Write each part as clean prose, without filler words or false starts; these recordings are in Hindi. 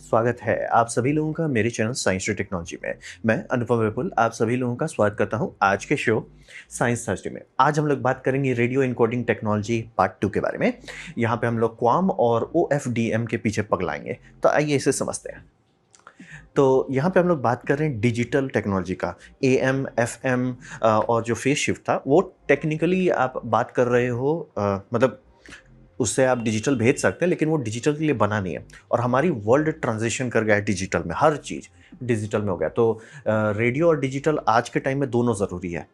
स्वागत है आप सभी लोगों का मेरे चैनल साइंस टेक्नोलॉजी में। मैं अनुपम विपुल आप सभी लोगों का स्वागत करता हूं आज के शो साइंस थर्सडे में। आज हम लोग बात करेंगे रेडियो इनकोडिंग टेक्नोलॉजी पार्ट 2 के बारे में। यहाँ पे हम लोग क्वाम और OFDM के पीछे पगलाएंगे, तो आइए इसे समझते हैं। तो यहाँ पे हम लोग बात कर रहे हैं डिजिटल टेक्नोलॉजी का। AM FM और जो फेज शिफ्ट था वो टेक्निकली आप बात कर रहे हो, मतलब उससे आप डिजिटल भेज सकते हैं, लेकिन वो डिजिटल के लिए बना नहीं है। और हमारी वर्ल्ड ट्रांजिशन कर गया है डिजिटल में, हर चीज़ डिजिटल में हो गया। तो रेडियो और डिजिटल आज के टाइम में दोनों ज़रूरी है।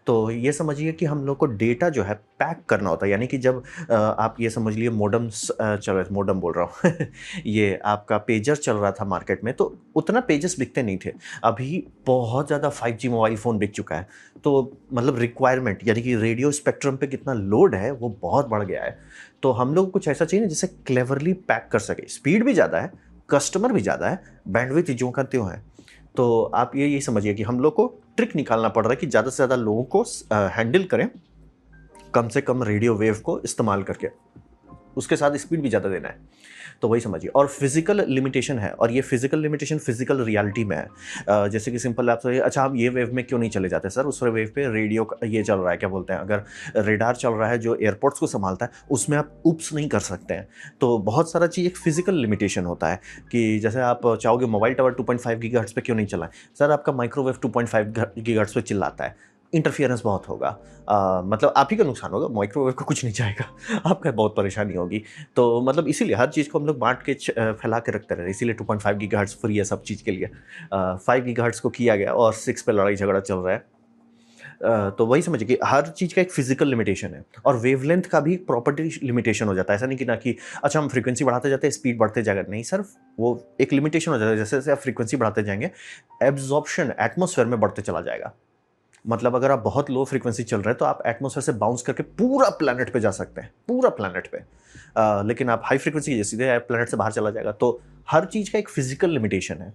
तो ये समझिए कि हम लोग को डेटा जो है पैक करना होता है, यानी कि जब आप ये समझ लिए मोडम्स चल रहे थे, मोडम बोल रहा हूँ ये आपका पेजर चल रहा था मार्केट में, तो उतना पेजेस बिकते नहीं थे। अभी बहुत ज़्यादा 5G मोबाइल फ़ोन बिक चुका है, तो मतलब रिक्वायरमेंट यानी कि रेडियो स्पेक्ट्रम पे कितना लोड है वो बहुत बढ़ गया है। तो हम लोग को कुछ ऐसा चाहिए ना जिसे क्लेवरली पैक कर सके। स्पीड भी ज़्यादा है, कस्टमर भी ज़्यादा है, बैंडविड्थ ज्यों का त्यों है। तो आप ये समझिए कि हम लोग को ट्रिक निकालना पड़ रहा है कि ज़्यादा से ज़्यादा लोगों को हैंडल करें, कम से कम रेडियो वेव को इस्तेमाल करके। उसके साथ स्पीड भी ज़्यादा देना है, तो वही समझिए। और फिजिकल लिमिटेशन है, और ये फिजिकल लिमिटेशन फिजिकल रियलिटी में है। जैसे कि सिंपल आप सोचिए, अच्छा हम ये वेव में क्यों नहीं चले जाते सर, उस वेव पे रेडियो ये चल रहा है, क्या बोलते हैं, अगर रेडार चल रहा है जो एयरपोर्ट्स को संभालता है, उसमें आप उप्स नहीं कर सकते हैं। तो बहुत सारा चीज़ एक फिजिकल लिमिटेशन होता है कि जैसे आप चाहोगे मोबाइल टावर 2.5 गीगाहर्ट्ज़ पे क्यों नहीं चला है सर, आपका माइक्रोवेव 2.5 गीगाहर्ट्ज़ पे चिल्लाता है, इंटरफियरेंस बहुत होगा। मतलब आप ही का नुकसान होगा, माइक्रोवेव को कुछ नहीं जाएगा आपका बहुत परेशानी होगी। तो मतलब इसीलिए हर चीज़ को हम लोग बांट के फैला के रखते रहे, इसीलिए 2.5 गीगाहर्ट्ज़ फ्री है सब चीज़ के लिए। 5 गीगाहर्ट्ज़ को किया गया और 6 पे लड़ाई झगड़ा चल रहा है। तो वही समझिए कि हर चीज़ का एक फिजिकल लिमिटेशन है, और वेवलेंथ का भी प्रॉपर्टी लिमिटेशन हो जाता है। ऐसा नहीं कि ना कि अच्छा हम फ्रीक्वेंसी बढ़ाते जाते हैं स्पीड बढ़ते जाएगा, नहीं सर, वो एक लिमिटेशन हो जाता है। जैसे जैसे आप फ्रीक्वेंसी बढ़ाते जाएंगे, एब्जॉर्प्शन एटमॉस्फेयर में बढ़ते चला जाएगा। मतलब अगर आप बहुत लो फ्रीक्वेंसी चल रहे हैं तो आप एटमॉस्फेयर से बाउंस करके पूरा प्लैनेट पे जा सकते हैं, पूरा प्लैनेट पे। लेकिन आप हाई फ्रीक्वेंसी की सीधे प्लैनेट से बाहर चला जाएगा। तो हर चीज़ का एक फिजिकल लिमिटेशन है।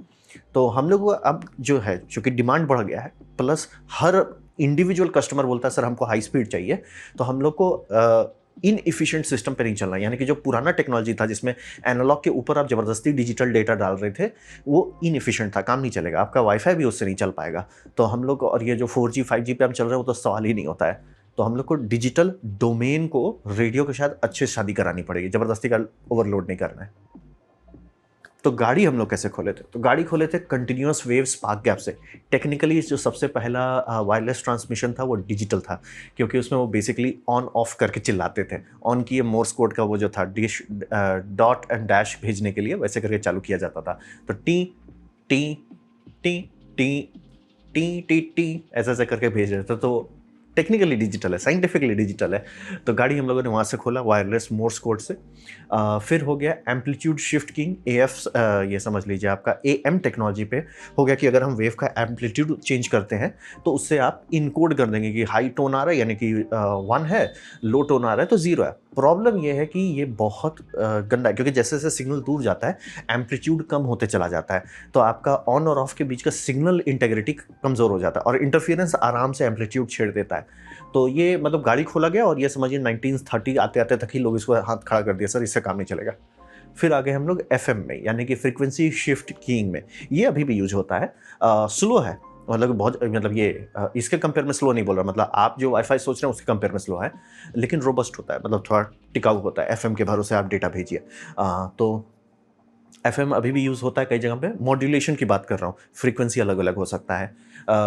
तो हम लोग अब जो है, चूंकि डिमांड बढ़ गया है, प्लस हर इंडिविजुअल कस्टमर बोलता है सर हमको हाई स्पीड चाहिए, तो हम लोग को इनएफिशिएंट सिस्टम पे नहीं चलना है। यानी कि जो पुराना टेक्नोलॉजी था जिसमें एनालॉग के ऊपर आप जबरदस्ती डिजिटल डेटा डाल रहे थे, वो इनएफिशिएंट था, काम नहीं चलेगा, आपका वाईफाई भी उससे नहीं चल पाएगा। तो हम लोग, और ये जो 4G 5G पे हम चल रहे हो तो सवाल ही नहीं होता है। तो हम लोग को डिजिटल डोमेन को रेडियो के साथ अच्छे से शादी करानी पड़ेगी, जबरदस्ती का ओवरलोड नहीं करना है। तो गाड़ी हम लोग कैसे खोले थे, तो गाड़ी खोले थे कंटिन्यूअस वेव स्पार्क गैप से। टेक्निकली जो सबसे पहला वायरलेस ट्रांसमिशन था वो डिजिटल था, क्योंकि उसमें वो बेसिकली ऑन ऑफ करके चिल्लाते थे। ऑन किए मोर्स कोड का वो जो था डिश डॉट एंड डैश भेजने के लिए, वैसे करके चालू किया जाता था। तो T T T T T T T ऐसा ऐसा करके भेज रहे थे। तो टेक्निकली डिजिटल है, साइंटिफिकली डिजिटल है। तो गाड़ी हम लोगों ने वहाँ से खोला वायरलेस मोर्स कोड से। फिर हो गया एम्पलीट्यूड शिफ्ट कीइंग, AF, ये समझ लीजिए आपका AM टेक्नोलॉजी पे हो गया कि अगर हम वेव का एम्पलीट्यूड चेंज करते हैं तो उससे आप इनकोड कर देंगे कि हाई टोन आ रहा है यानी कि 1 है, लो टोन आ रहा है तो 0 है। प्रॉब्लम यह है कि ये बहुत गंदा है, क्योंकि जैसे जैसे सिग्नल दूर जाता है एम्पलीट्यूड कम होते चला जाता है, तो आपका ऑन और ऑफ के बीच का सिग्नल इंटेग्रिटी कमज़ोर हो जाता है, और इंटरफियरेंस आराम से एम्पलीट्यूड छेड़ देता है। तो ये मतलब गाड़ी खोला गया, और ये समझिए 1930 आते आते तक ही लोग इसको हाथ खड़ा कर दिया, सर इससे काम नहीं चलेगा। फिर आ गए हम लोग FM में, यानी कि फ्रीक्वेंसी शिफ्ट कीइंग में। ये अभी भी यूज होता है, स्लो है, मतलब बहुत, मतलब ये इसके कंपेयर में स्लो नहीं बोल रहा, मतलब आप जो वाईफाई सोच रहे हैं उसके कंपेयर में स्लो है, लेकिन रोबस्ट होता है, मतलब थोड़ा टिकाऊ होता है। FM के भरोसे आप डेटा भेजिए। तो FM अभी भी यूज़ होता है कई जगह पे। मॉड्यूलेशन की बात कर रहा हूँ, फ्रीक्वेंसी अलग अलग हो सकता है।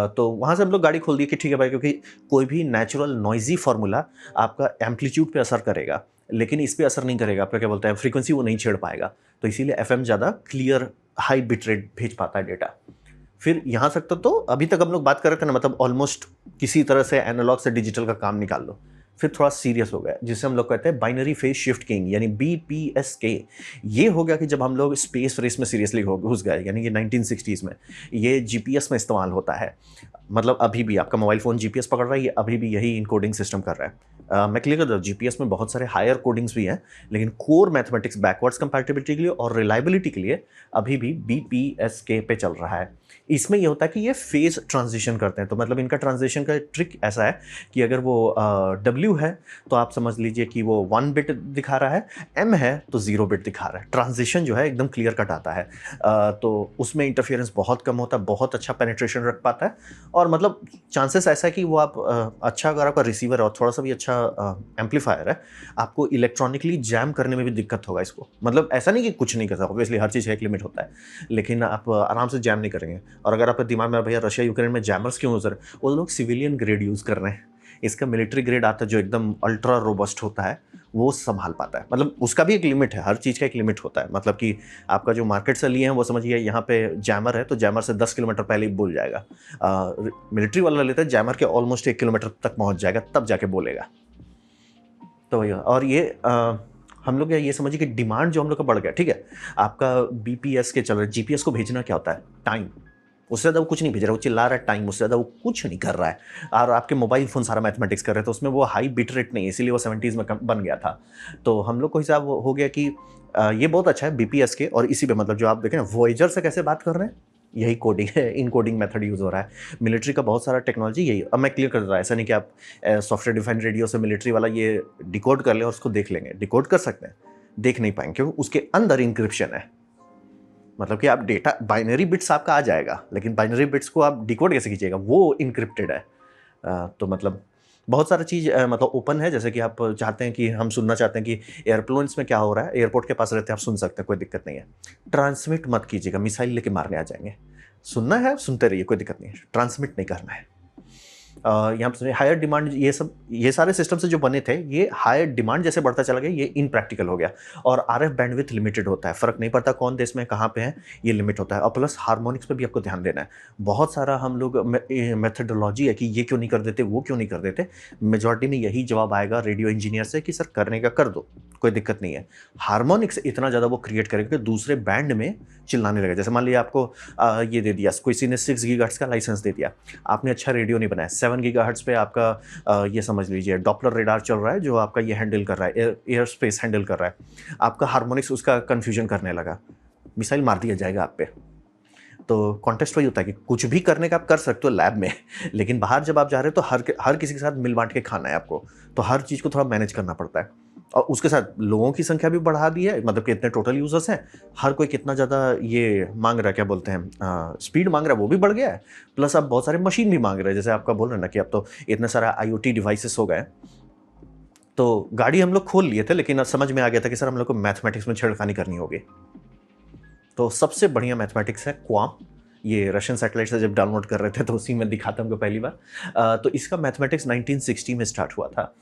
तो वहाँ से हम लोग गाड़ी खोल दी कि ठीक है भाई, क्योंकि कोई भी नेचुरल नॉइजी फार्मूला आपका एम्पलीट्यूड पे असर करेगा, लेकिन इस पे असर नहीं करेगा, आपका क्या बोलते हैं, फ्रीक्वेंसी वो नहीं छेड़ पाएगा। तो इसीलिए FM ज़्यादा क्लियर हाई बिट रेट भेज पाता है डेटा। फिर यहाँ तक तो अभी तक हम लोग बात कर रहे थे ना, मतलब ऑलमोस्ट किसी तरह से एनालॉग से डिजिटल का काम निकाल लो। फिर थोड़ा सीरियस हो गया, जिसे हम लोग कहते हैं बाइनरी फेज शिफ्ट कीइंग, यानी BPSK। ये हो गया कि जब हम लोग स्पेस रेस में सीरियसली घुस गए, यानी कि 1960s में ये GPS में इस्तेमाल होता है। मतलब अभी भी आपका मोबाइल फ़ोन GPS पकड़ रहा है, ये अभी भी यही इनकोडिंग सिस्टम कर रहा है। मैं क्लियर कर दूँ, GPS में बहुत सारे हायर कोडिंग्स भी हैं, लेकिन कोर मैथमेटिक्स बैकवर्ड्स कंपैटिबिलिटी के लिए और रिलायबिलिटी के लिए अभी भी BPSK पे चल रहा है। इसमें ये होता है कि ये फेज ट्रांजिशन करते हैं, तो मतलब इनका ट्रांजिशन का ट्रिक ऐसा है कि अगर वो डब्ल्यू है तो आप समझ लीजिए कि वो 1 बिट दिखा रहा है, एम है तो 0 बिट दिखा रहा है। ट्रांजिशन जो है एकदम क्लियर कट आता है, तो उसमें इंटरफेरेंस बहुत कम होता है, बहुत अच्छा पेनिट्रेशन रख पाता है, और मतलब चांसेस ऐसा है कि वो आप अच्छा, अगर आपका रिसीवर है और थोड़ा सा भी अच्छा एम्पलीफायर है, आपको इलेक्ट्रॉनिकली जैम करने में भी दिक्कत होगा इसको। मतलब ऐसा नहीं कि कुछ नहीं करता, ऑब्वियसली हर चीज़ का एक लिमिट होता है, लेकिन आप आराम से जैम नहीं करेंगे। और अगर आपके दिमाग में भैया रशिया यूक्रेन में जैमर्स क्यों यूज़ कर रहे हैं, वो लोग सिविलियन ग्रेड यूज़ कर रहे हैं। इसका मिलिट्री ग्रेड आता है जो एकदम अल्ट्रा रोबस्ट होता है, वो संभाल पाता है। मतलब उसका भी एक लिमिट है, हर चीज़ का एक लिमिट होता है। मतलब कि आपका जो मार्केट से लिए हैं वो समझिए यहाँ पे जैमर है तो जैमर से 10 किलोमीटर पहले ही बोल जाएगा। मिलिट्री वाला लेता है जैमर के ऑलमोस्ट 1 किलोमीटर तक पहुँच जाएगा तब जाके बोलेगा। तो भैया, और ये हम लोग ये समझिए कि डिमांड जो हम लोग का बढ़ गया, ठीक है। आपका बीपीएस के चल रहा है, जीपीएस को भेजना क्या होता है, टाइम। उससे ज़्यादा वो कुछ नहीं भेज रहा, वो चिल्ला रहा है टाइम, उससे ज़्यादा वो कुछ नहीं कर रहा है। और आपके मोबाइल फ़ोन सारा मैथमेटिक्स कर रहे हैं, तो उसमें वो हाई बिट रेट नहीं है, इसीलिए वो 70s में बन गया था। तो हम लोग को हिसाब हो गया कि ये बहुत अच्छा है बीपीएस के, और इसी पे मतलब जो आप देखें ना वॉयेजर से कैसे बात कर रहे हैं, यही कोडिंग है, इनकोडिंग मेथड यूज़ हो रहा है। मिलिट्री का बहुत सारा टेक्नोलॉजी यही। अब मैं क्लियर कर रहा है, ऐसा नहीं कि आप सॉफ्टवेयर डिफाइंड रेडियो से मिलिट्री वाला ये डिकोड कर लें और उसको देख लेंगे। डिकोड कर सकते हैं, देख नहीं पाएंगे क्योंकि उसके अंदर इंक्रिप्शन है। मतलब कि आप डेटा बाइनरी बिट्स आपका आ जाएगा, लेकिन बाइनरी बिट्स को आप डिकोड कैसे कीजिएगा, वो इनक्रिप्टेड है। तो मतलब बहुत सारा चीज़ मतलब ओपन है। जैसे कि आप चाहते हैं कि हम सुनना चाहते हैं कि एयरप्लेन्स में क्या हो रहा है, एयरपोर्ट के पास रहते हैं, आप सुन सकते हैं, कोई दिक्कत नहीं है। ट्रांसमिट मत कीजिएगा, मिसाइल लेके मारने आ जाएंगे। सुनना है सुनते रहिए, कोई दिक्कत नहीं है, ट्रांसमिट नहीं करना है। यहाँ पर हायर डिमांड, ये सारे सिस्टम से जो बने थे, ये हायर डिमांड जैसे बढ़ता चला गया, ये इनप्रैक्टिकल हो गया। और आरएफ बैंडविड्थ लिमिटेड होता है, फर्क नहीं पड़ता कौन देश में कहाँ पे है, ये लिमिट होता है। और प्लस हार्मोनिक्स पे भी आपको ध्यान देना है। बहुत सारा हम लोग मेथडोलॉजी है कि ये क्यों नहीं कर देते, वो क्यों नहीं कर देते। मेजॉरिटी में यही जवाब आएगा रेडियो इंजीनियर से कि सर करने का कर दो, कोई दिक्कत नहीं है। हार्मोनिक्स इतना ज़्यादा वो क्रिएट करेगा कि दूसरे बैंड में चिल्लाने लगेगा। जैसे मान लीजिए आपको ये दे दिया, किसी ने 6 गीगाहर्ट्ज़ का लाइसेंस दे दिया, आपने अच्छा रेडियो नहीं बनाया, 7 गीगाहर्ट्ज़ पे आपका ये समझ लीजिए डॉपलर रेडार चल रहा है जो आपका ये हैंडल कर रहा है, एयर स्पेस हैंडल कर रहा है, आपका हार्मोनिक्स उसका कन्फ्यूजन करने लगा, मिसाइल मार दिया जाएगा आप पे। तो कॉन्टेस्ट वही होता है कि कुछ भी करने का आप कर सकते हो लैब में, लेकिन बाहर जब आप जा रहे हो तो हर किसी के साथ मिल बांट के खाना है आपको, तो हर चीज़ को थोड़ा मैनेज करना पड़ता है। और उसके साथ लोगों की संख्या भी बढ़ा दी है, मतलब कि इतने टोटल यूजर्स हैं, हर कोई कितना ज़्यादा ये मांग रहा है, क्या बोलते हैं, स्पीड मांग रहा है, वो भी बढ़ गया है। प्लस अब बहुत सारे मशीन भी मांग रहे हैं, जैसे आपका बोल रहे हैं ना कि अब तो इतने सारा IoT डिवाइसेस हो गए। तो गाड़ी हम लोग खोल लिए थे, लेकिन अब समझ में आ गया था कि सर हम लोग को मैथमेटिक्स में छेड़खानी करनी होगी। तो सबसे बढ़िया मैथमेटिक्स है क्वाम। ये रशियन सैटेलाइट से जब डाउनलोड कर रहे थे तो उसी में दिखा था हमको पहली बार। तो इसका मैथमेटिक्स 1960 में स्टार्ट हुआ था।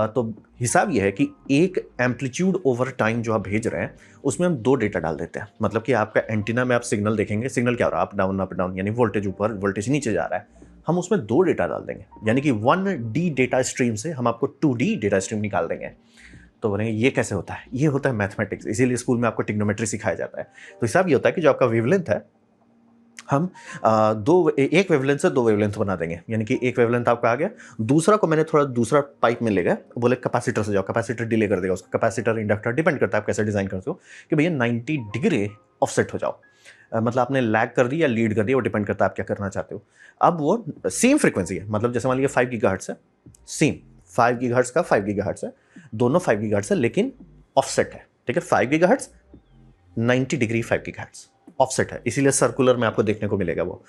तो हिसाब ये है कि एक एम्पलीट्यूड ओवर टाइम जो आप भेज रहे हैं उसमें हम 2 डेटा डाल देते हैं। मतलब कि आपका एंटीना में आप सिग्नल देखेंगे, सिग्नल क्या हो रहा है, अप डाउन, यानी वोल्टेज ऊपर वोल्टेज नीचे जा रहा है। हम उसमें 2 डेटा डाल देंगे, यानी कि 1D डेटा स्ट्रीम से हम आपको 2D डेटा स्ट्रीम निकाल देंगे। तो बोलेंगे ये कैसे होता है, ये होता है मैथमेटिक्स, इसीलिए स्कूल में आपको ट्रिग्नोमेट्री सिखाया जाता है। तो हिसाब ये होता है कि जो आपका वेवलेंथ है, हम एक वेवलेंथ से 2 वेवलेंथ बना देंगे। यानी कि एक वेवलेंथ आपका आ गया, दूसरा को मैंने थोड़ा दूसरा पाइप में ले गया, बोले कैपेसिटर से जाओ, कैपेसिटर डिले कर देगा उसका, कैपेसिटर इंडक्टर डिपेंड करता है आप कैसे डिजाइन करते हो, कि भैया 90 डिग्री ऑफसेट हो जाओ। मतलब आपने लैग कर दी या लीड कर दिया, वो डिपेंड करता है आप क्या करना चाहते हो। अब वो सेम फ्रीक्वेंसी है, मतलब जैसे मान लीजिए 5 गीगाहर्ट्ज़ है, सेम 5 गीगाहर्ट्ज़ का 5 गीगाहर्ट्ज़ है, दोनों 5 गीगाहर्ट्ज़ है, लेकिन ऑफसेट है, ठीक है। 5 गीगाहर्ट्ज़ 90 डिग्री 5 गीगाहर्ट्ज़ ऑफसेट है, इसीलिए सर्कुलर में आपको देखने को मिलेगा वो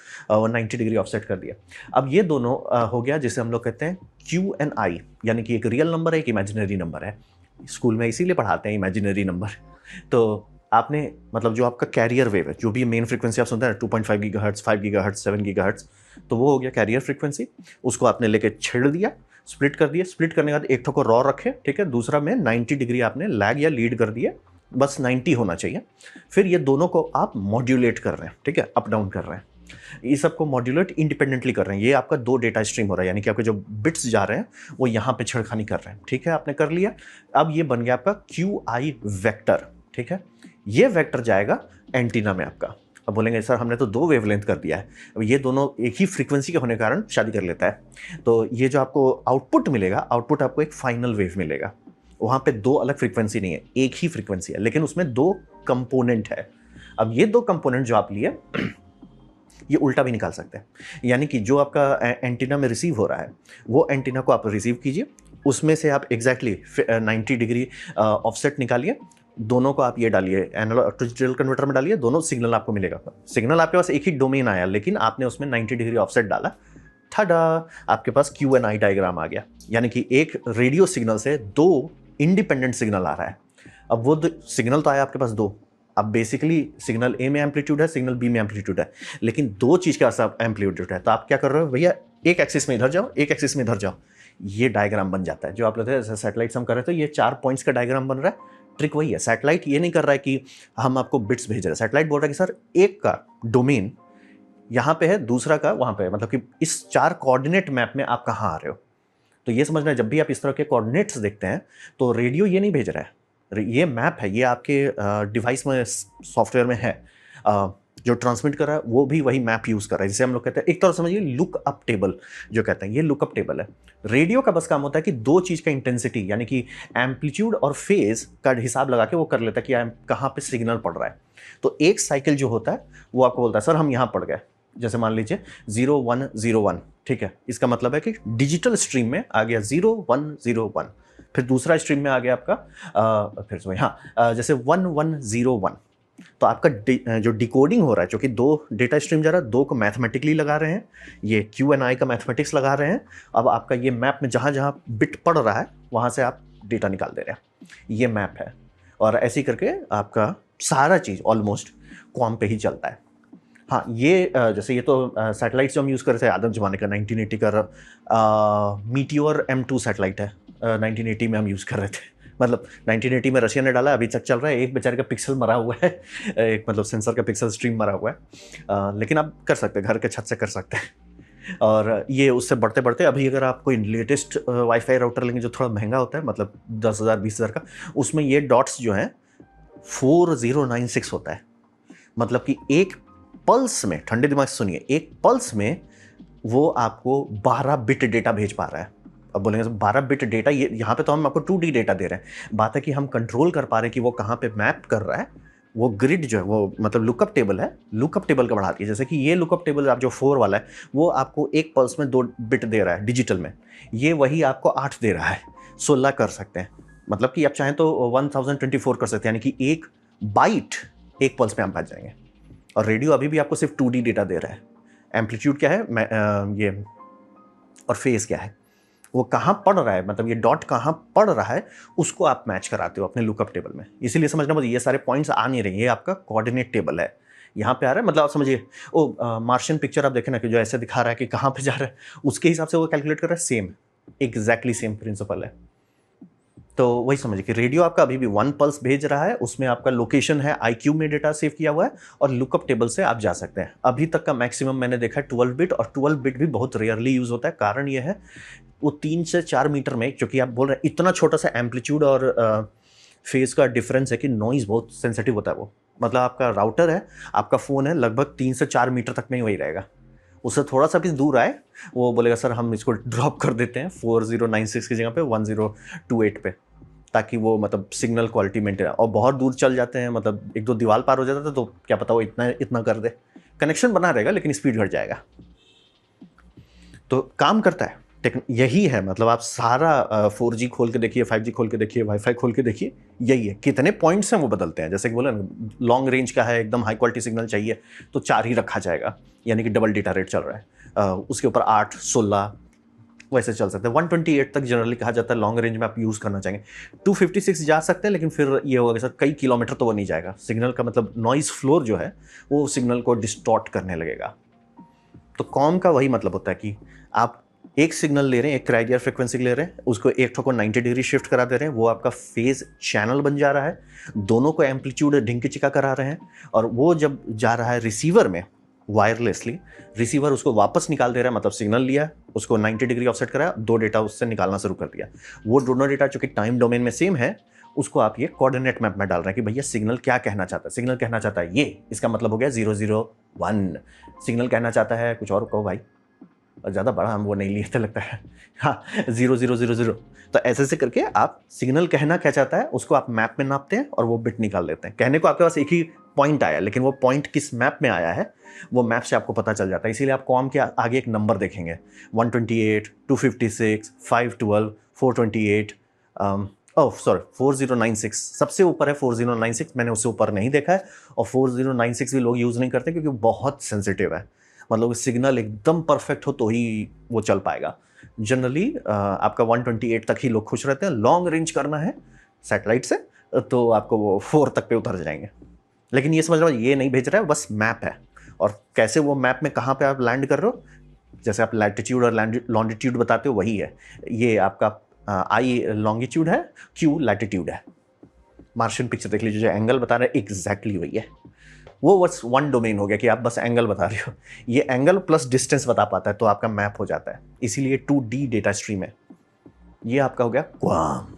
90 डिग्री ऑफसेट कर दिया। अब ये दोनों हो गया जिसे हम लोग कहते हैं Q and I, यानी कि एक रियल नंबर है, एक इमेजिनरी नंबर है। स्कूल में इसीलिए पढ़ाते हैं इमेजिनरी नंबर। तो आपने मतलब जो आपका कैरियर वेव है, जो भी मेन फ्रीक्वेंसी आप सुनते हैं 2.5 गीगाहर्ट्ज़, 5 गीगाहर्ट्ज़, 7 गीगाहर्ट्ज़, तो वो हो गया कैरियर फ्रीक्वेंसी। उसको आपने लेके छेड़ दिया, स्प्लिट कर दिया। स्प्लिट करने के बाद एक ठो को रॉ रखे, ठीक है, दूसरा में 90 डिग्री आपने लैग या लीड कर दिया, बस 90 होना चाहिए। फिर ये दोनों को आप मॉड्यूलेट कर रहे हैं, ठीक है, अप डाउन कर रहे हैं। ये सबको मॉड्यूलेट इंडिपेंडेंटली कर रहे हैं। ये आपका 2 डेटा स्ट्रीम हो रहा है, यानी कि आपके जो बिट्स जा रहे हैं वो यहाँ पे छेड़खानी कर रहे हैं, ठीक है, आपने कर लिया। अब ये बन गया आपका QI वेक्टर, ठीक है। ये वेक्टर जाएगा एंटीना में आपका। अब बोलेंगे सर हमने तो 2 वेवलेंथ कर दिया है, अब ये दोनों एक ही फ्रीक्वेंसी के होने के कारण शादी कर लेता है। तो ये जो आपको आउटपुट मिलेगा, आउटपुट आपको एक फाइनल वेव मिलेगा। वहाँ पे 2 अलग फ्रीक्वेंसी नहीं है, एक ही फ्रीक्वेंसी है, लेकिन उसमें 2 कंपोनेंट है। अब ये 2 कंपोनेंट जो आप लिए ये उल्टा भी निकाल सकते हैं। यानी कि जो आपका एंटीना में रिसीव हो रहा है, वो एंटीना को आप रिसीव कीजिए, उसमें से आप एग्जैक्टली 90 डिग्री ऑफसेट निकालिए, दोनों को आप ये डालिए, एनालॉग टू डिजिटल कन्वर्टर में डालिए, दोनों सिग्नल आपको मिलेगा। सिग्नल आपके पास एक ही डोमेन आया, लेकिन आपने उसमें 90 डिग्री ऑफसेट डाला, ठाडा, आपके पास क्यू एन आई डायग्राम आ गया। यानी कि एक रेडियो सिग्नल से दो इंडिपेंडेंट सिग्नल आ रहा है। अब वो सिग्नल तो आया आपके पास दो, अब बेसिकली सिग्नल ए में एम्पलीट्यूड है, सिग्नल बी में एम्पलीट्यूड है, लेकिन दो चीज़ का सब एम्पलीट्यूड है। तो आप क्या कर रहे हो भैया, एक एक्सिस में इधर जाओ, एक एक्सिस में इधर जाओ, ये डायग्राम बन जाता है। जो आप लेते हैं सैटेलाइट से हम कर रहे थे, ये 4 पॉइंट्स का डायग्राम बन रहा है। ट्रिक वही है, सैटेलाइट ये नहीं कर रहा है कि हम आपको बिट्स भेज रहे हैं, सैटेलाइट बोल रहा है कि सर एक का डोमेन यहाँ पे है, दूसरा का वहाँ पे है, मतलब कि इस 4 कोऑर्डिनेट मैप में आप कहाँ आ रहे हो। तो ये समझना है, जब भी आप इस तरह के कोऑर्डिनेट्स देखते हैं तो रेडियो ये नहीं भेज रहा है, ये मैप है, ये आपके डिवाइस में सॉफ्टवेयर में है। जो ट्रांसमिट कर रहा है वो भी वही मैप यूज़ कर रहा है, जिसे हम लोग कहते हैं, एक तरह समझिए लुक अप टेबल जो कहते हैं, ये लुक अप टेबल है। रेडियो का बस काम होता है कि दो चीज़ का इंटेंसिटी यानी कि एम्पलीट्यूड और फेज का हिसाब लगा के वो कर लेता है कि कहाँ पे सिग्नल पड़ रहा है। तो एक साइकिल जो होता है वो आपको बोलता है सर हम यहाँ पड़ गए, जैसे मान लीजिए 0101, ठीक है, इसका मतलब है कि डिजिटल स्ट्रीम में आ गया 0101, फिर दूसरा स्ट्रीम में आ गया आपका फिर से हाँ जैसे 1101। तो आपका जो डिकोडिंग हो रहा है, जो कि दो डेटा स्ट्रीम जा रहा है, दो को मैथमेटिकली लगा रहे हैं, ये क्यू एन आई का मैथमेटिक्स लगा रहे हैं। अब आपका ये मैप में जहाँ जहाँ बिट पड़ रहा है वहाँ से आप डेटा निकाल दे रहे हैं, ये मैप है। और ऐसे ही करके आपका सारा चीज़ ऑलमोस्ट कॉम पे ही चलता है। हाँ, ये जैसे ये तो सैटेलाइट जो हम यूज़ कर रहे थे आदम ज़माने का 1980 का मीटियोर M2 सैटेलाइट है, 1980 में हम यूज़ कर रहे थे। मतलब 1980 में रशिया ने डाला, अभी तक चल रहा है। एक बेचारे का पिक्सल मरा हुआ है, एक मतलब सेंसर का पिक्सल स्ट्रीम मरा हुआ है, लेकिन आप कर सकते हैं, घर के छत से कर सकते हैं। और ये उससे बढ़ते बढ़ते अभी अगर आप कोई लेटेस्ट वाईफाई राउटर लेंगे जो थोड़ा महंगा होता है, मतलब 10,000 20,000 का, उसमें ये डॉट्स जो हैं 4096 होता है। मतलब कि एक पल्स में, ठंडे दिमाग से सुनिए, एक पल्स में वो आपको 12 बिट डेटा भेज पा रहा है। अब बोलेंगे 12 बिट डेटा, ये यहाँ पे तो हम आपको 2D डेटा दे रहे हैं, बात है कि हम कंट्रोल कर पा रहे हैं कि वो कहाँ पे मैप कर रहा है। वो ग्रिड जो है वो मतलब लुकअप टेबल है, लुकअप टेबल का बढ़ाती है। जैसे कि ये लुकअप टेबल आप जो 4 वाला है वो आपको एक पल्स में 2 बिट दे रहा है डिजिटल में, ये वही आपको 8 दे रहा है, 16 कर सकते हैं। मतलब कि आप चाहें तो 1024 कर सकते हैं, यानी कि एक बाइट एक पल्स में आप पहुँच जाएंगे। और रेडियो अभी भी आपको सिर्फ 2D डेटा दे रहा है। एम्पलीट्यूड क्या है ये, और फेज क्या है, वो कहाँ पढ़ रहा है, मतलब ये डॉट कहाँ पढ़ रहा है, उसको आप मैच कराते हो अपने लुकअप टेबल में। इसीलिए समझना मतलब ये सारे पॉइंट्स आ नहीं रहे, ये आपका कोऑर्डिनेट टेबल है, यहाँ पे आ रहा है। मतलब आप समझिए मार्शियन पिक्चर आप देखें ना कि जो ऐसे दिखा रहा है कि कहाँ पे जा रहा है, उसके हिसाब से वो कैलकुलेट कर रहा है। सेम, एग्जैक्टली सेम प्रिंसिपल है। तो वही समझिए कि रेडियो आपका अभी भी 1 पल्स भेज रहा है, उसमें आपका लोकेशन है, IQ में डेटा सेव किया हुआ है, और लुकअप टेबल से आप जा सकते हैं। अभी तक का मैक्सिमम मैंने देखा है 12 बिट, और 12 बिट भी बहुत रेयरली यूज़ होता है। कारण ये है वो 3 से 4 मीटर में, क्योंकि आप बोल रहे हैं इतना छोटा सा एम्पलीट्यूड और फेज का डिफरेंस है कि नॉइज़ बहुत सेंसिटिव होता है वो। मतलब आपका राउटर है, आपका फ़ोन है, लगभग 3 से 4 मीटर तक में ही वही रहेगा। उससे थोड़ा सा भी दूर आए वो बोलेगा सर हम इसको ड्रॉप कर देते हैं 4096 की जगह पे 1028 पे, ताकि वो मतलब सिग्नल क्वालिटी मेंटेन। और बहुत दूर चल जाते हैं, मतलब 1-2 दीवार पार हो जाता है तो क्या पता वो इतना कर दे, कनेक्शन बना रहेगा लेकिन स्पीड घट जाएगा। तो काम करता है, यही है। मतलब आप सारा 4G खोल के देखिए, 5G खोल के देखिए, वाईफाई खोल के देखिए, यही है। कितने पॉइंट्स हैं वो बदलते हैं। जैसे कि बोले ना, लॉन्ग रेंज का है, एकदम हाई क्वालिटी सिग्नल चाहिए तो 4 ही रखा जाएगा, यानी कि डबल डेटा रेट चल रहा है। उसके ऊपर 8, 16 वैसे चल सकते हैं। 128 तक जनरली कहा जाता है लॉन्ग रेंज में आप यूज़ करना चाहेंगे। 256 जा सकते हैं, लेकिन फिर ये होगा कि सर कई किलोमीटर तो वो नहीं जाएगा। सिग्नल का मतलब नॉइज़ फ्लोर जो है वो सिग्नल को डिस्टॉर्ट करने लगेगा। तो कॉम का वही मतलब होता है कि आप एक सिग्नल ले रहे हैं, एक क्राइडियर फ्रिक्वेंसी ले रहे हैं, उसको एक ठो को 90 डिग्री शिफ्ट करा दे रहे हैं, वो आपका फेज चैनल बन जा रहा है, दोनों को एम्पलीट्यूड ढिंकी चिका करा रहे हैं, और वो जब जा रहा है रिसीवर में वायरलेसली, रिसीवर उसको वापस निकाल दे रहा है। मतलब सिग्नल लिया, उसको 90 डिग्री ऑफसेट कराया, 2 डेटा उससे निकालना शुरू कर दिया। वो दोनों डेटा चूंकि टाइम डोमेन में सेम है, उसको आप ये कोऑर्डिनेट मैप में डाल रहे हैं कि भैया सिग्नल क्या कहना चाहता है। सिग्नल कहना चाहता है ये, इसका मतलब हो गया 001। सिग्नल कहना चाहता है कुछ और, कहो भाई, ज़्यादा बड़ा हम वो नहीं लिए थे लगता है, हाँ 0000। तो ऐसे करके आप सिग्नल कहना क्या चाहता है उसको आप मैप में नापते हैं और वो बिट निकाल लेते हैं। कहने को आपके पास एक ही पॉइंट आया, लेकिन वो पॉइंट किस मैप में आया है वो मैप से आपको पता चल जाता है। इसीलिए आप कॉम के आगे एक नंबर देखेंगे 128, 256, 512, 428, ओह सॉरी 4096, सबसे ऊपर है 4096, मैंने उससे ऊपर नहीं देखा है। और 4096 भी लोग यूज़ नहीं करते क्योंकि बहुत सेंसिटिव है, मतलब सिग्नल एकदम परफेक्ट हो तो ही वो चल पाएगा। जनरली आपका 128 तक ही लोग खुश रहते हैं। लॉन्ग रेंज करना है सैटेलाइट से तो आपको वो 4 तक पे उतर जाएंगे। लेकिन ये समझ लो ये नहीं भेज रहा है, बस मैप है। और कैसे वो मैप में कहाँ पे आप लैंड कर रहे हो, जैसे आप लैटिट्यूड और लॉन्गिट्यूड बताते हो वही है। ये आपका आई लॉन्गिट्यूड है, क्यू लैटिट्यूड है। मार्शियन पिक्चर देख लीजिए, जो एंगल बता रहे हैं एग्जैक्टली वही है। वो बस वन डोमेन हो गया कि आप बस एंगल बता रहे हो, ये एंगल प्लस डिस्टेंस बता पाता है तो आपका मैप हो जाता है। इसीलिए 2D डेटा स्ट्रीम है। ये आपका हो गया क्वाम।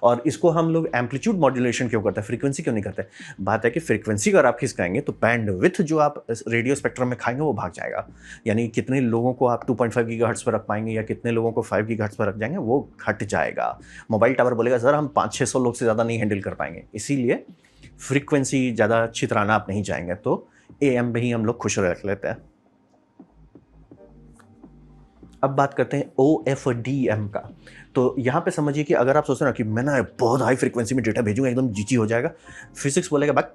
और इसको हम लोग एम्पलीट्यूड मॉड्यूलेशन क्यों करते हैं, फ्रीक्वेंसी क्यों नहीं करते? बात है कि फ्रीक्वेंसी अगर आप खिसकाएंगे तो बैंडविड्थ जो आप रेडियो स्पेक्ट्रम में खाएंगे वो भाग जाएगा। यानी कितने लोगों को आप 2.5 गीगाहर्ट्ज पर रख पाएंगे या कितने लोगों को 5 गीगाहर्ट्ज पर रख जाएंगे वो घट जाएगा। मोबाइल टावर बोलेगा सर हम 500-600 लोग से ज़्यादा नहीं हैंडल कर पाएंगे। इसीलिए फ्रीक्वेंसी ज़्यादा छितराना आप नहीं चाहेंगे तो AM में ही हम लोग खुश रख लेते हैं। अब बात करते हैं OFDM का। तो यहाँ पे समझिए कि अगर आप सोच रहे हो कि मैं ना बहुत हाई फ्रीक्वेंसी में डेटा भेजूंगा एकदम जीची हो जाएगा, फिजिक्स बोलेगा बक,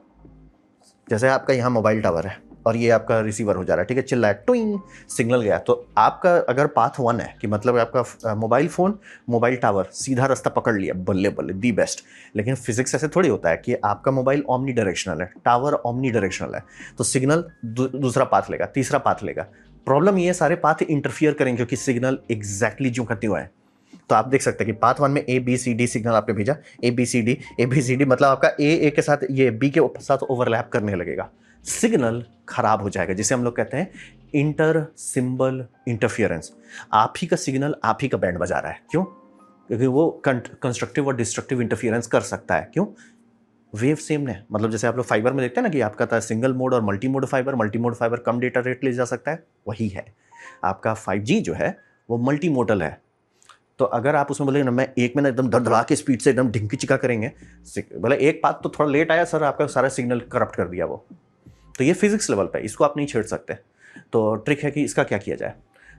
जैसे आपका यहाँ मोबाइल टावर है और ये आपका रिसीवर हो जा रहा है, ठीक है, चिल्ला ट्विंग सिग्नल गया, तो आपका अगर पाथ 1 है कि मतलब आपका मोबाइल फ़ोन मोबाइल टावर सीधा रास्ता पकड़ लिया, बल्ले बल्ले दी बेस्ट। लेकिन फिजिक्स ऐसे थोड़ी होता है कि आपका मोबाइल ओमनी डायरेक्शनल है, टावर ओमनी डायरेक्शनल है, तो सिग्नल दूसरा पाथ लेगा, तीसरा पाथ लेगा। प्रॉब्लम ये सारे पाथ इंटरफियर करेंगे क्योंकि सिग्नल एग्जैक्टली जो करते हुए हैं। तो आप देख सकते हैं कि पाथ 1 में ABCD सिग्नल आपने भेजा, ABCD मतलब आपका A के साथ ये B के साथ ओवरलैप करने लगेगा, सिग्नल खराब हो जाएगा, जिसे हम लोग कहते हैं इंटर सिंबल इंटरफियरेंस। आप ही का सिग्नल आप ही का बैंड बजा रहा है, क्यों? क्योंकि वो कंस्ट्रक्टिव और डिस्ट्रक्टिव इंटरफियरेंस कर सकता है। क्यों? वेव सेम है, मतलब जैसे आप लोग फाइबर में देखते हैं ना कि आपका था सिंगल मोड और मल्टी मोड फाइबर कम डेटा रेट ले जा सकता है, वही है आपका 5G जो है वो मल्टी मोडल है। तो अगर आप उसमें बोले ना मैं एक में ना एकदम धड़धड़ा के स्पीड से एकदम ढिंकी चिका करेंगे, बोले एक बात तो थोड़ा लेट आया सर, आपका सारा सिग्नल करप्ट कर दिया वो। तो ये फिजिक्स लेवल पे, इसको आप नहीं छेड़ सकते। तो ट्रिक है कि इसका क्या किया जाए।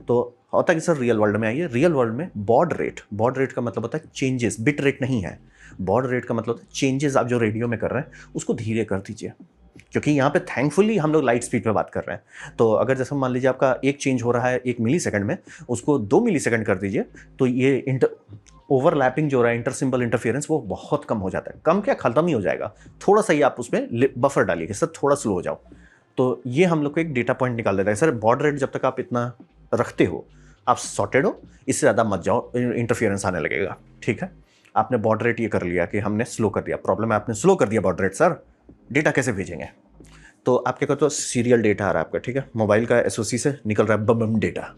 तो होता है कि सर रियल वर्ल्ड में आइए, रियल वर्ल्ड में बॉड रेट का मतलब होता है चेंजेस, बिट रेट नहीं है। बॉड रेट का मतलब होता है चेंजेस आप जो रेडियो में कर रहे हैं उसको धीरे कर दीजिए, क्योंकि यहाँ पे थैंकफुली हम लोग लाइट स्पीड पे बात कर रहे हैं। तो अगर जैसे मान लीजिए आपका एक चेंज हो रहा है 1 मिलीसेकंड में, उसको 2 मिलीसेकंड कर दीजिए, तो ये ओवरलैपिंग जो रहा है इंटर सिंबल इंटरफियरेंस वो बहुत कम हो जाता है। कम क्या, खत्म ही हो जाएगा। थोड़ा सा ही आप उसमें बफर डालिए कि सर थोड़ा स्लो हो जाओ। तो ये हम लोग को एक डेटा पॉइंट निकाल देता है, सर बॉड रेट जब तक आप इतना रखते हो आप सॉर्टेड हो, इससे ज़्यादा मत जाओ, इंटरफियरेंस आने लगेगा। ठीक है, आपने बॉड रेट ये कर लिया कि हमने स्लो कर दिया, प्रॉब्लम है आपने स्लो कर दिया बॉड रेट, सर डेटा कैसे भेजेंगे? तो आप क्या करते हो, सीरियल डेटा आ रहा है आपका, ठीक है, मोबाइल का SoC से निकल रहा है बम डेटा।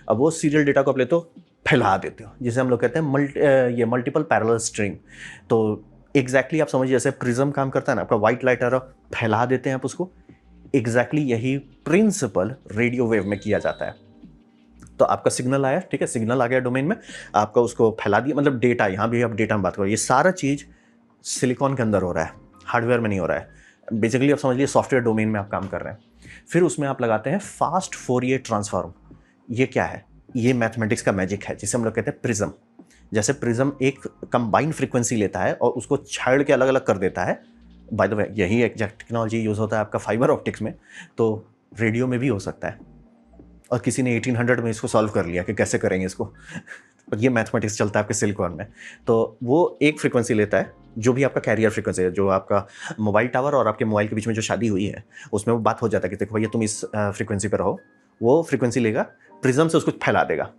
अब वो सीरियल डेटा को आप लेते हो, फैला देते हो, जिसे हम लोग कहते हैं मल्टीपल पैरेलल स्ट्रिंग। तो एग्जैक्टली आप समझिए जैसे प्रिज्म काम करता है ना, आपका व्हाइट लाइट आ रहा, फैला देते हैं आप उसको। एग्जैक्टली यही प्रिंसिपल रेडियो वेव में किया जाता है। तो आपका सिग्नल आया, ठीक है, सिग्नल आ गया डोमेन में, आपका उसको फैला दिया, मतलब डेटा, यहाँ भी आप डेटा में बात करो, ये सारा चीज़ सिलिकॉन के अंदर हो रहा है, हार्डवेयर में नहीं हो रहा है। बेसिकली आप समझ लीजिए सॉफ्टवेयर डोमेन में आप काम कर रहे हैं। फिर उसमें आप लगाते हैं फास्ट फोरियर ट्रांसफॉर्म। ये क्या है? ये मैथमेटिक्स का मैजिक है, जिसे हम लोग कहते हैं प्रिज्म। जैसे प्रिज्म एक कंबाइंड फ्रीक्वेंसी लेता है और उसको छाड़ के अलग अलग कर देता है। बाय द वे यही एग्जैक्ट टेक्नोलॉजी यूज़ होता है आपका फाइबर ऑप्टिक्स में, तो रेडियो में भी हो सकता है। और किसी ने 1800 में इसको सॉल्व कर लिया कि कैसे करेंगे इसको पर ये मैथमेटिक्स चलता है आपके सिलिकॉन में। तो वो एक फ्रीक्वेंसी लेता है, जो भी आपका कैरियर फ्रीक्वेंसी है, जो आपका मोबाइल टावर और आपके मोबाइल के बीच में जो शादी हुई है उसमें वो बात हो जाता है कि देखो भैया तुम इस फ्रीक्वेंसी पर रहो। वो फ्रीक्वेंसी लेगा, प्रिज्म से उसको फैला देगा,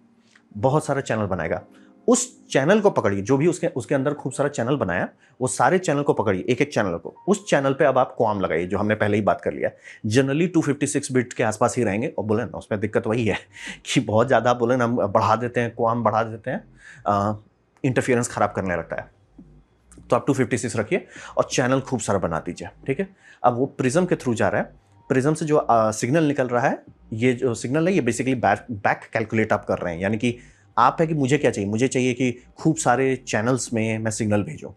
बहुत सारा चैनल बनाएगा। उस चैनल को पकड़िए, जो भी उसके अंदर खूब सारा चैनल बनाया, वो सारे चैनल को पकड़िए, एक एक चैनल को, उस चैनल पे अब आप क्वाम लगाइए, जो हमने पहले ही बात कर लिया। जनरली 256 बिट के आसपास ही रहेंगे। और बोले ना उसमें दिक्कत वही है कि बहुत ज़्यादा बोले ना हम बढ़ा देते हैं, क्वाम बढ़ा देते हैं, इंटरफियरेंस खराब करने लगता है। तो आप 256 रखिए और चैनल खूब सारा बना दीजिए, ठीक है। अब वो प्रिज्म के थ्रू जा रहा है, प्रिज्म से जो सिग्नल निकल रहा है, ये जो सिग्नल है ये बेसिकली बैक कैलकुलेट आप कर रहे हैं। यानी कि आप है कि मुझे क्या चाहिए, मुझे चाहिए कि खूब सारे चैनल्स में मैं सिग्नल भेजूं।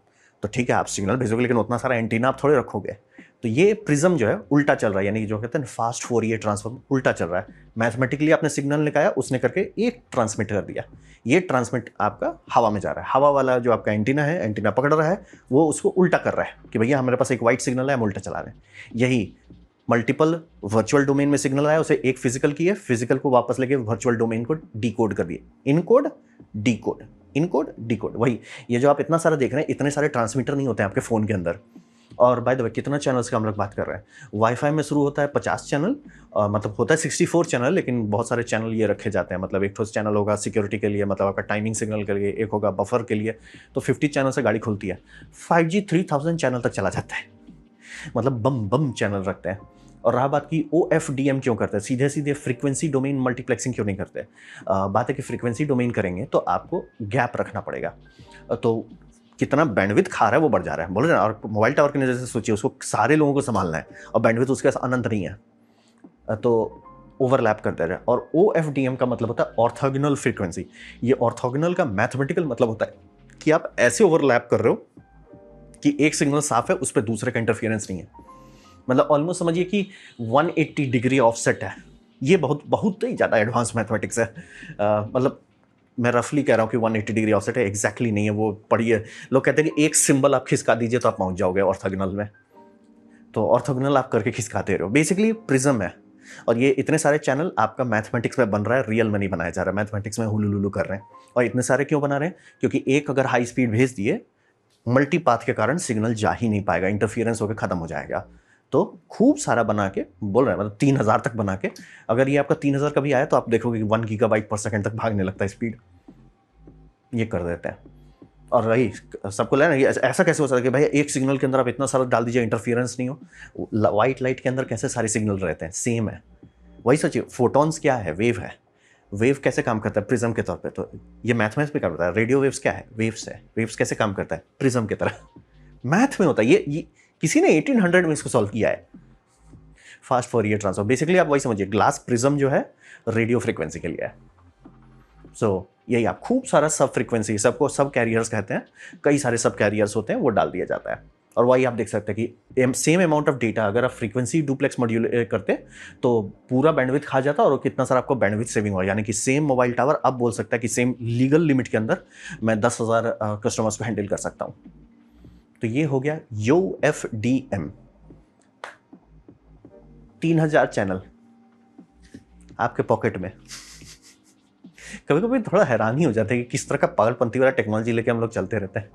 तो ठीक है आप सिग्नल भेजोगे, लेकिन उतना सारा एंटीना आप थोड़े रखोगे। तो ये प्रिज्म जो है उल्टा चल रहा है, यानी कि जो कहते हैं फास्ट फोरियर ट्रांसफॉर्म उल्टा चल रहा है। मैथमेटिकली आपने सिग्नल निकाला, उसने करके एक ट्रांसमिट कर दिया, ये ट्रांसमिट आपका हवा में जा रहा है। हवा वाला जो आपका एंटीना है, एंटीना पकड़ रहा है, वो उसको उल्टा कर रहा है कि भैया हमारे पास एक वाइट सिग्नल है, हम उल्टा चला रहे हैं। यही मल्टीपल वर्चुअल डोमेन में सिग्नल आया, उसे एक फिजिकल की है, फिजिकल को वापस लेके वर्चुअल डोमेन को डिकोड कर दिए। इनकोड डिकोड, इनकोड डिकोड, वही ये जो आप इतना सारा देख रहे हैं, इतने सारे ट्रांसमीटर नहीं होते हैं आपके फ़ोन के अंदर। और बाय द वे कितना चैनल्स का हम लोग बात कर रहे हैं, वाईफाई में शुरू होता है 50 चैनल, मतलब होता है 64 चैनल, लेकिन बहुत सारे चैनल ये रखे जाते हैं। मतलब एक ठोस चैनल होगा सिक्योरिटी के लिए, मतलब आपका टाइमिंग सिग्नल के लिए, एक होगा बफर के लिए, तो 50 चैनल से गाड़ी खुलती है। 5G 3000 चैनल तक चला जाता है, मतलब बम बम चैनल रखते हैं। और रहा बात की OFDM क्यों करते हैं, सीधे सीधे फ्रीक्वेंसी डोमेन मल्टीप्लेक्सिंग क्यों नहीं करते। बात है कि फ्रीक्वेंसी डोमेन करेंगे तो आपको गैप रखना पड़ेगा, तो कितना बैंडविड्थ खा रहा है वो बढ़ जा रहा है, बोल रहे हैं। और मोबाइल टावर की नज़र से सोचिए, उसको सारे लोगों को संभालना है और बैंडविड्थ उसके पास अनंत नहीं है, तो ओवरलैप करते रहे। और OFDM का मतलब होता है ऑर्थोगोनल फ्रीक्वेंसी। ये ऑर्थोगोनल का मैथमेटिकल मतलब होता है कि आप ऐसे ओवरलैप कर रहे हो कि एक सिग्नल साफ है, उस पर दूसरे का इंटरफियरेंस नहीं है। मतलब ऑलमोस्ट समझिए कि 180 डिग्री ऑफसेट है। ये बहुत बहुत ही ज़्यादा एडवांस मैथमेटिक्स है। मतलब मैं रफली कह रहा हूँ कि 180 डिग्री ऑफसेट है, एग्जैक्टली नहीं है, वो पढ़िए। लोग कहते हैं कि एक सिंबल आप खिसका दीजिए तो आप पहुंच जाओगे ऑर्थोगोनल में, तो ऑर्थोगोनल आप करके खिसकाते रहो। बेसिकली प्रिज्म है, और ये इतने सारे चैनल आपका मैथमेटिक्स में बन रहा है, रियल में नहीं बनाया जा रहा है। मैथमेटिक्स में हुलुलुलु कर रहे हैं। और इतने सारे क्यों बना रहे हैं, क्योंकि एक अगर हाई स्पीड भेज दिए, मल्टी पाथ के कारण सिग्नल जा ही नहीं पाएगा, इंटरफियरेंस होकर खत्म हो जाएगा। तो खूब सारा बना के बोल रहे हैं, मतलब 3000 तक बना के, अगर ये आपका 3000 कभी आया तो आप देखोगे कि 1 गीगाबाइट पर सेकंड तक भागने लगता है स्पीड, ये कर देते हैं। और रही सबको लेना, ये ऐसा कैसे हो सकता है कि भाई एक सिग्नल के अंदर आप इतना सारा डाल दीजिए, इंटरफियरेंस नहीं हो। वाइट लाइट के अंदर कैसे सारे सिग्नल रहते हैं, सेम है। वही सोचिए, फोटॉन्स क्या है, वेव है। वेव कैसे काम करता है प्रिज्म के तौर पे, तो ये मैथमेटिक्स में काम करता है। रेडियो वेव्स क्या है, वेव्स है। वेव्स कैसे काम करता है, प्रिज्म की तरह मैथ में होता है। ये किसी ने 1800 में इसको सॉल्व किया है, फास्ट फोरियर ट्रांसफॉर्म। बेसिकली आप वही समझिए, ग्लास प्रिज्म जो है रेडियो फ्रीक्वेंसी के लिए है। सो यही आप खूब सारा सब फ्रीक्वेंसी, सबको सब कैरियर्स कहते हैं, कई सारे सब कैरियर्स होते हैं, वो डाल दिया जाता है। और वही आप देख सकते हैं कि सेम अमाउंट ऑफ डेटा अगर आप फ्रीक्वेंसी डुप्लेक्स मॉड्यूल करते तो पूरा बैंडविड्थ खा जाता और कितना सारा आपको बैंडविड्थ सेविंग हुआ। यानी कि सेम मोबाइल टावर अब बोल सकता है कि सेम लीगल लिमिट के अंदर मैं 10,000 कस्टमर्स को हैंडल कर सकता हूँ। तो ये हो गया OFDM। 3000 चैनल आपके पॉकेट में। कभी कभी थोड़ा हैरानी हो जाता है कि किस तरह का पागलपंथी वाला टेक्नोलॉजी लेके हम लोग चलते रहते हैं।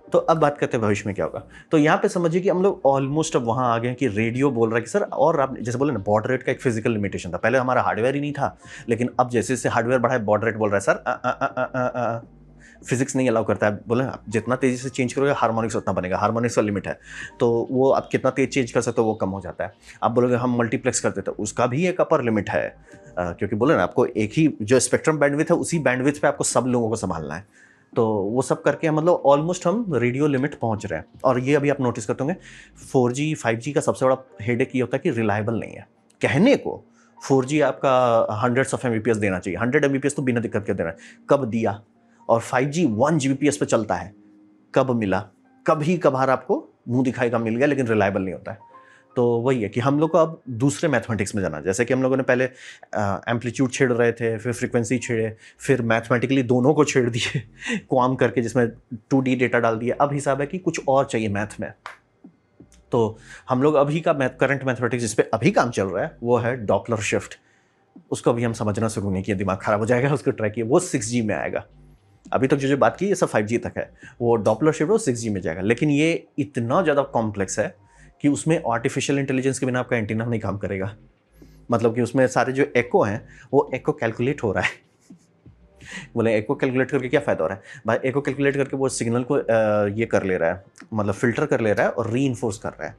तो अब बात करते हैं भविष्य में क्या होगा। तो यहाँ पे समझिए कि हम लोग ऑलमोस्ट अब वहाँ आ गए कि रेडियो बोल रहा है कि सर, और आप जैसे बोले ना, बॉर्ड रेट का एक फिजिकल लिमिटेशन था। पहले हमारा हार्डवेयर ही नहीं था, लेकिन अब जैसे जैसे हार्डवेयर बढ़ा है, बॉर्ड रेट बोल रहा है सर फिजिक्स नहीं अलाउ करता है। बोले आप जितना तेज़ी से चेंज करोगे हार्मोनिक्स उतना बनेगा, हार्मोनिक्स का लिमिट है, तो वो आप कितना तेज चेंज कर सकते हो वो कम हो जाता है। आप बोलोगे हम मल्टीप्लेक्स करते थे, उसका भी एक अपर लिमिट है, क्योंकि बोले ना आपको एक ही जो स्पेक्ट्रम बैंडविड्थ है, उसी बैंडविड्थ पे आपको सब लोगों को संभालना है। तो वो सब करके मतलब ऑलमोस्ट हम रेडियो लिमिट पहुंच रहे हैं। और ये अभी आप नोटिस करते होंगे 4G 5G का सबसे बड़ा हेडेक ये होता है कि रिलायबल नहीं है। कहने को 4G आपका हंड्रेड्स ऑफ MBPS देना चाहिए, 100 MBPS तो बिना दिक्कत के देना है, कब दिया। और 5G 1 Gbps पे चलता है, कब मिला, कभी कभार आपको मुंह दिखाई का मिल गया, लेकिन रिलायबल नहीं होता है। तो वही है कि हम लोग को अब दूसरे मैथमेटिक्स में जाना। जैसे कि हम लोगों ने पहले एम्पलीट्यूड छेड़ रहे थे, फिर फ्रीक्वेंसी छेड़े, फिर मैथमेटिकली दोनों को छेड़ दिए क्वाम करके, जिसमें 2D डेटा डाल दिया। अब हिसाब है कि कुछ और चाहिए मैथ में। तो हम लोग अभी का करंट मैथमेटिक्स जिस पे अभी काम चल रहा है वो है डॉपलर शिफ्ट। उसको अभी हम समझना शुरू नहीं किया, दिमाग खराब हो जाएगा, उसको ट्राई किया। वो 6G में आएगा। अभी तक जो बात की ये सब 5G तक है, वो डॉपलर शिफ्ट वो 6G में जाएगा। लेकिन ये इतना ज़्यादा कॉम्प्लेक्स है कि उसमें आर्टिफिशियल इंटेलिजेंस के बिना आपका एंटीना नहीं काम करेगा। मतलब कि उसमें सारे जो एको हैं वो एको कैलकुलेट हो रहा है। बोले एको कैलकुलेट करके क्या फ़ायदा हो रहा है भाई, एको कैलकुलेट करके वो सिग्नल को ये कर ले रहा है, मतलब फ़िल्टर कर ले रहा है और रीइंफोर्स कर रहा है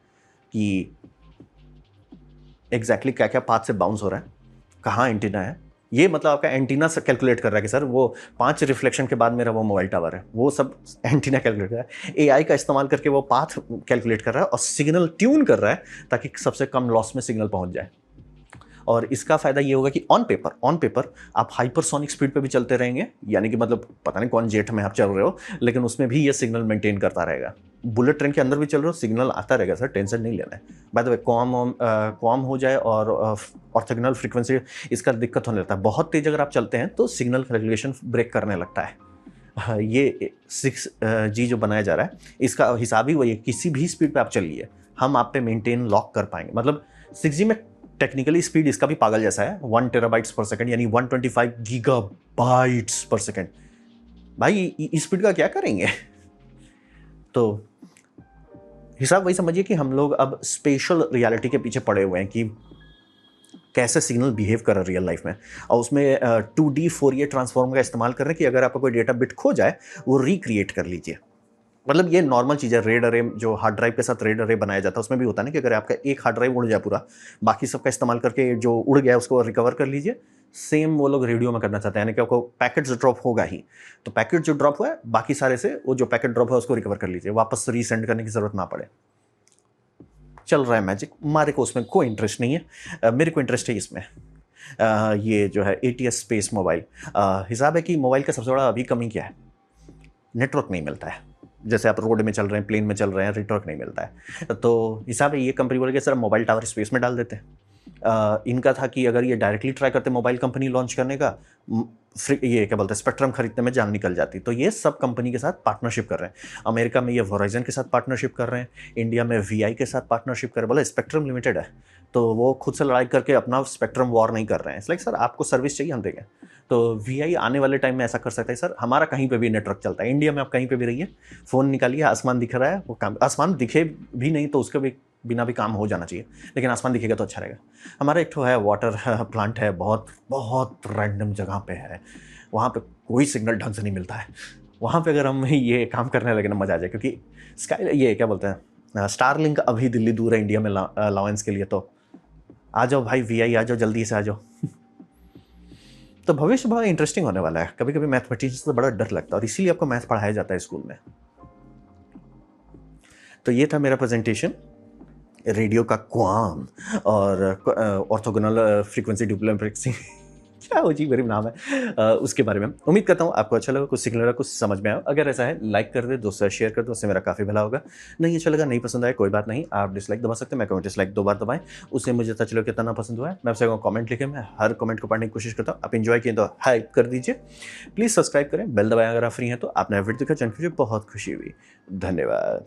कि एग्जैक्टली क्या क्या पाथ से बाउंस हो रहा है, कहाँ एंटीना है। ये मतलब आपका एंटीना से कैलकुलेट कर रहा है कि सर वो 5 रिफ्लेक्शन के बाद मेरा वो मोबाइल टावर है, वो सब एंटीना कैलकुलेट कर रहा है। AI का इस्तेमाल करके वो पाथ कैलकुलेट कर रहा है और सिग्नल ट्यून कर रहा है ताकि सबसे कम लॉस में सिग्नल पहुंच जाए। और इसका फ़ायदा ये होगा कि ऑन पेपर आप हाइपरसोनिक स्पीड पे भी चलते रहेंगे, यानी कि मतलब पता नहीं कौन जेट में आप चल रहे हो, लेकिन उसमें भी ये सिग्नल मेंटेन करता रहेगा। बुलेट ट्रेन के अंदर भी चल रहे हो, सिग्नल आता रहेगा सर, टेंशन नहीं लेना है। बाय द वे कॉम हो जाए और ऑर्थोगोनल फ्रीक्वेंसी, इसका दिक्कत होने लगता है। बहुत तेज़ अगर आप चलते हैं तो सिग्नल रेगुलेशन ब्रेक करने लगता है। ये 6G जो बनाया जा रहा है, इसका हिसाब ही वही है, किसी भी स्पीड पे आप चलिए, हम आप पे मेंटेन लॉक कर पाएंगे। मतलब 6G में टेक्निकली स्पीड इसका भी पागल जैसा है, 1 टेराबाइट्स पर सेकंड, यानी 125 गीगाबाइट्स पर सेकंड। भाई इस स्पीड का क्या करेंगे? तो हिसाब वही समझिए कि हम लोग अब स्पेशल रियलिटी के पीछे पड़े हुए हैं कि कैसे सिग्नल बिहेव कर रहा है रियल लाइफ में, और उसमें 2D फोरियर ट्रांसफॉर्म का इस्तेमाल कर रहे हैं कि अगर आपका कोई डेटा बिट खो जाए वो रिक्रिएट कर लीजिए। मतलब ये नॉर्मल चीज़ है। रेड अरे जो हार्ड ड्राइव के साथ रेड अरे बनाया जाता है, उसमें भी होता है ना कि अगर आपका एक हार्ड ड्राइव उड़ जाए पूरा, बाकी सबका इस्तेमाल करके जो उड़ गया उसको रिकवर कर लीजिए। सेम वो लोग रेडियो में करना चाहते हैं, यानी कि आपको पैकेट्स ड्रॉप होगा ही, तो पैकेट जो ड्रॉप हुआ है बाकी सारे से वो जो पैकेट ड्रॉप है उसको रिकवर कर लीजिए, वापस रीसेंड करने की जरूरत ना पड़े। चल रहा है मैजिक। हमारे को उसमें कोई इंटरेस्ट नहीं है, मेरे को इंटरेस्ट है इसमें। ये जो है ATS स्पेस मोबाइल, हिसाब है कि मोबाइल का सबसे बड़ा अभी कमी क्या है? नेटवर्क नहीं मिलता है। जैसे आप रोड में चल रहे हैं, प्लेन में चल रहे हैं, नेटवर्क नहीं मिलता है। तो हिसाब है ये कंपनी बोल के सर मोबाइल टावर स्पेस में डाल देते हैं। इनका था कि अगर ये डायरेक्टली ट्राई करते मोबाइल कंपनी लॉन्च करने का, ये क्या बोलते हैं, स्पेक्ट्रम खरीदने में जान निकल जाती। तो ये सब कंपनी के साथ पार्टनरशिप कर रहे हैं। अमेरिका में ये वोराइजन के साथ पार्टनरशिप कर रहे हैं, इंडिया में VI के साथ पार्टनरशिप कर रहे हैं। बोले स्पेक्ट्रम लिमिटेड है तो वो खुद से लड़ाई करके अपना स्पेक्ट्रम वॉर नहीं कर रहे हैं। लाइक सर आपको सर्विस चाहिए, हम देंगे। तो VI आने वाले टाइम में ऐसा कर सकता है, सर हमारा कहीं पे भी नेटवर्क चलता है, इंडिया में आप कहीं पे भी रहिए, फ़ोन निकालिए, आसमान दिख रहा है, वो काम, आसमान दिखे भी नहीं तो उसके भी बिना भी काम हो जाना चाहिए, लेकिन आसमान दिखेगा तो अच्छा रहेगा। हमारा एक तो है वाटर प्लांट है, बहुत बहुत रैंडम जगह पे है, वहाँ पे कोई सिग्नल ढंग से नहीं मिलता है। वहाँ पे अगर हम ये काम करने लगे ना मज़ा आ जाए, क्योंकि स्काई ये क्या बोलते हैं, स्टारलिंक अभी दिल्ली दूर है इंडिया में अलाउंस के लिए। तो आ जाओ भाई VI, आ जाओ जल्दी से आ जाओ। तो भविष्य बहुत इंटरेस्टिंग होने वाला है। कभी कभी मैथमेटिक्स से बड़ा डर लगता है और इसीलिए आपको मैथ पढ़ाया जाता है स्कूल में। तो ये था मेरा प्रेजेंटेशन, रेडियो का क्वाम और ऑर्थोगोनल फ्रीक्वेंसी डुप्लेक्सिंग क्या हो जी गरीब नाम है, उसके बारे में। उम्मीद करता हूँ आपको अच्छा लगा, कुछ सीखने लगा, कुछ समझ में आया। अगर ऐसा है लाइक कर दे, दोस्तों शेयर कर दो, उससे मेरा काफ़ी भला होगा। नहीं अच्छा लगा, नहीं पसंद आया, कोई बात नहीं, आप डिसलाइक दबा सकते हैं। मैं कमेंट डिसलाइक 2 बार दबाएं, उससे मुझे पता चलो कितना पसंद हुआ है। मैं आपसे कमेंट लिखे, मैं हर कमेंट को पढ़ने की कोशिश करता हूँ। आप इन्जॉय किए तो हाइप कर दीजिए, प्लीज़ सब्सक्राइब करें, बेल दबाएं अगर आप फ्री हैं तो। आपने वीडियो देखा, जानकर मुझे बहुत खुशी हुई। धन्यवाद।